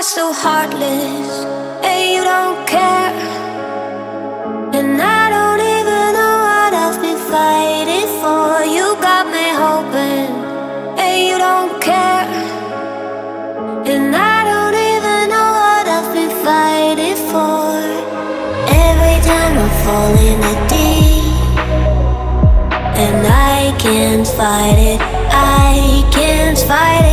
so heartless, and you don't care. And I don't even know what I've been fighting for. You got me hoping, and you don't care. And I don't even know what I've been fighting for. Every time I fall in the deep, and I can't fight it, I can't fight it.